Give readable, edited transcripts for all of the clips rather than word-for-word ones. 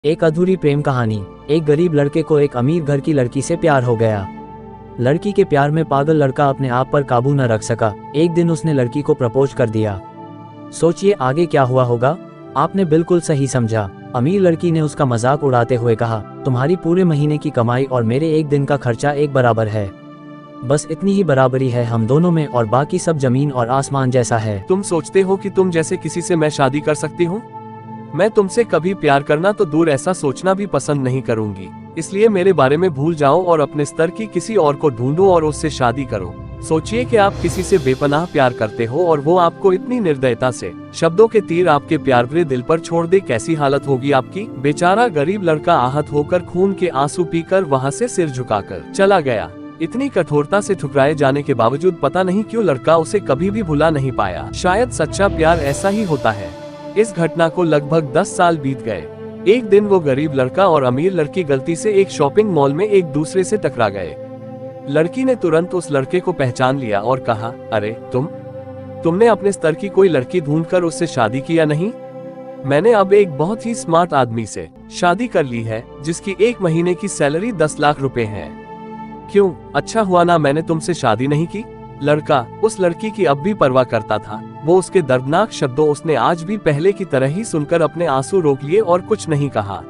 एक अधूरी प्रेम कहानी। एक गरीब लड़के को एक अमीर घर की लड़की से प्यार हो गया। लड़की के प्यार में पागल लड़का अपने आप पर काबू न रख सका। एक दिन उसने लड़की को प्रपोज कर दिया। सोचिए आगे क्या हुआ होगा। आपने बिल्कुल सही समझा। अमीर लड़की ने उसका मजाक उड़ाते हुए कहा, तुम्हारी पूरे महीने की कमाई और मेरे एक दिन का खर्चा एक बराबर है। बस इतनी ही बराबरी है हम दोनों में और बाकी सब जमीन और आसमान जैसा है। तुम सोचते हो कि तुम जैसे किसी से मैं शादी कर सकती हूँ? मैं तुमसे कभी प्यार करना तो दूर ऐसा सोचना भी पसंद नहीं करूंगी। इसलिए मेरे बारे में भूल जाओ और अपने स्तर की किसी और को ढूंढो और उससे शादी करो। सोचिए कि आप किसी से बेपनाह प्यार करते हो और वो आपको इतनी निर्दयता से शब्दों के तीर आपके प्यार भरे दिल पर छोड़ दे, कैसी हालत होगी आपकी। बेचारा गरीब लड़का आहत होकर खून के आंसू पीकर वहाँ से सिर झुकाकर चला गया। इतनी कठोरता से ठुकराए जाने के बावजूद पता नहीं क्यों लड़का उसे कभी भी भुला नहीं पाया। शायद सच्चा प्यार ऐसा ही होता है। इस घटना को लगभग 10 साल बीत गए। एक दिन वो गरीब लड़का और अमीर लड़की गलती से एक शॉपिंग मॉल में एक दूसरे से टकरा गए। लड़की ने तुरंत उस लड़के को पहचान लिया और कहा, अरे तुमने अपने स्तर की कोई लड़की ढूंढकर उससे शादी किया नहीं? मैंने अब एक बहुत ही स्मार्ट आदमी से शादी कर ली है जिसकी एक महीने की सैलरी 10 लाख रुपए है। क्यों, अच्छा हुआ ना मैंने तुमसे शादी नहीं की। लड़का उस लड़की की अब भी परवाह करता था। वो उसके दर्दनाक शब्दों उसने आज भी पहले की तरह ही सुनकर अपने आंसू रोक लिए और कुछ नहीं कहा।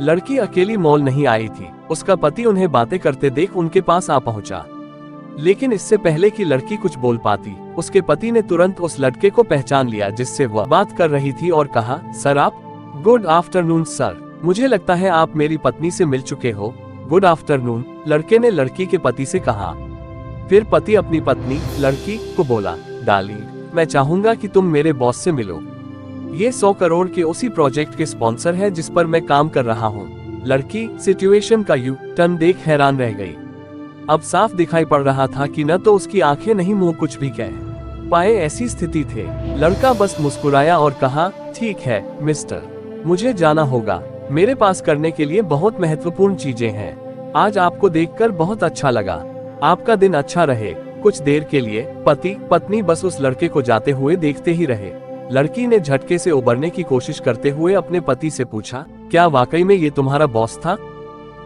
लड़की अकेली मॉल नहीं आई थी। उसका पति उन्हें बातें करते देख उनके पास आ पहुंचा। लेकिन इससे पहले कि लड़की कुछ बोल पाती, उसके पति ने तुरंत उस लड़के को पहचान लिया जिससे वह बात कर रही थी और कहा, सर आप। गुड आफ्टरनून सर, मुझे लगता है आप मेरी पत्नी से मिल चुके हो। गुड आफ्टरनून, लड़के ने लड़की के पति से कहा। फिर पति अपनी पत्नी लड़की को बोला, डार्लिंग, मैं चाहूंगा कि तुम मेरे बॉस से मिलो। ये 100 करोड़ के उसी प्रोजेक्ट के स्पॉन्सर है जिस पर मैं काम कर रहा हूँ। लड़की सिचुएशन का यू टर्न देख हैरान रह गई। अब साफ दिखाई पड़ रहा था कि न तो उसकी आंखें नहीं मुंह कुछ भी कह पाए ऐसी स्थिति थे। लड़का बस मुस्कुराया और कहा, ठीक है मिस्टर, मुझे जाना होगा। मेरे पास करने के लिए बहुत महत्वपूर्ण चीजें हैं। आज आपको देखकर बहुत अच्छा लगा। आपका दिन अच्छा रहे। कुछ देर के लिए पति पत्नी बस उस लड़के को जाते हुए देखते ही रहे। लड़की ने झटके से उबरने की कोशिश करते हुए अपने पति से पूछा, क्या वाकई में ये तुम्हारा बॉस था?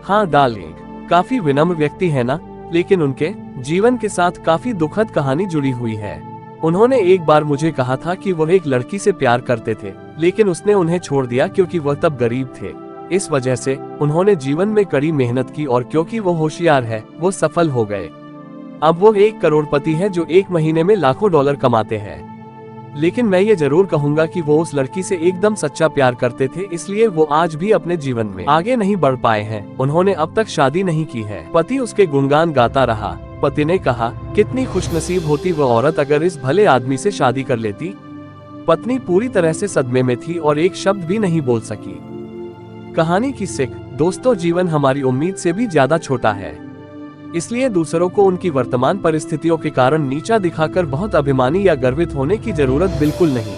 हाँ डार्लिंग, काफी विनम्र व्यक्ति है ना, लेकिन उनके जीवन के साथ काफी दुखद कहानी जुड़ी हुई है। उन्होंने एक बार मुझे कहा था कि वह एक लड़की से प्यार करते थे, लेकिन उसने उन्हें छोड़ दिया क्योंकि वह तब गरीब थे। इस वजह से उन्होंने जीवन में कड़ी मेहनत की और क्योंकि वो होशियार है, वो सफल हो गए। अब वो एक करोड़पति है जो एक महीने में लाखों डॉलर कमाते हैं। लेकिन मैं ये जरूर कहूंगा कि वो उस लड़की से एकदम सच्चा प्यार करते थे, इसलिए वो आज भी अपने जीवन में आगे नहीं बढ़ पाए हैं। उन्होंने अब तक शादी नहीं की है। पति उसके गुणगान गाता रहा। पति ने कहा, कितनी खुशनसीब होती वो औरत अगर इस भले आदमी से शादी कर लेती। पत्नी पूरी तरह से सदमे में थी और एक शब्द भी नहीं बोल सकी। कहानी की सीख, दोस्तों, जीवन हमारी उम्मीद से भी ज्यादा छोटा है। इसलिए दूसरों को उनकी वर्तमान परिस्थितियों के कारण नीचा दिखाकर बहुत अभिमानी या गर्वित होने की जरूरत बिल्कुल नहीं।